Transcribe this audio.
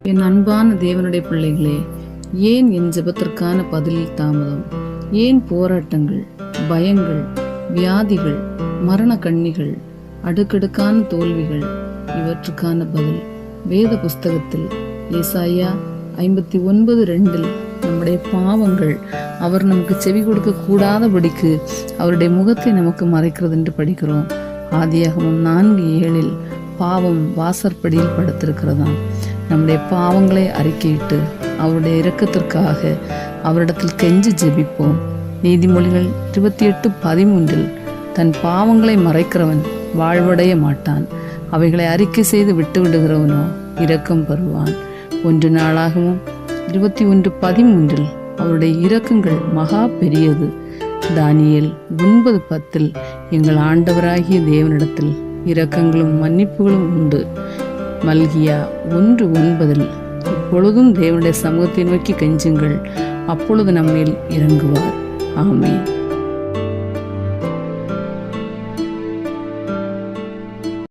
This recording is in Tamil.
என் அன்பான தேவனுடைய பிள்ளைகளே, ஏன் என் ஜெபத்திற்கான பதிலில் தாமதம்? ஏன் போராட்டங்கள், பயங்கள், வியாதிகள், மரண கண்ணிகள், அடுக்கடுக்கான தோல்விகள்? இவற்றுக்கான பதில் வேத புஸ்தகத்தில் ஏசாயா 59:2 நம்முடைய பாவங்கள் அவர் நமக்கு செவி கொடுக்க கூடாதபடிக்கு அவருடைய முகத்தை நமக்கு மறைக்கிறது என்று படிக்கிறோம். ஆதியாகமம் 4:7 பாவம் வாசற்படியில் படுத்திருக்கிறதாம். நம்முடைய பாவங்களை அறிக்கையிட்டு அவருடைய இரக்கத்திற்காக அவரிடத்தில் கெஞ்சி ஜெபிப்போம். நீதிமொழிகள் 28:13 தன் பாவங்களை மறைக்கிறவன் வாழ்வடைய மாட்டான், அவைகளை அறிக்கை செய்து விட்டு விடுகிறவனோ இரக்கம் பெறுவான். 1 நாளாகவும் 21:13 அவருடைய இரக்கங்கள் மகா பெரியது. தானியேல் 9:10 எங்கள் ஆண்டவராகிய தேவனிடத்தில் இரக்கங்களும் மன்னிப்புகளும் உண்டு. மல்கியா 1:9 இப்பொழுதும் தேவனுடைய சமூகத்தை நோக்கி கெஞ்சுங்கள், அப்பொழுது நம்மேல் இறங்குவார். ஆமென்.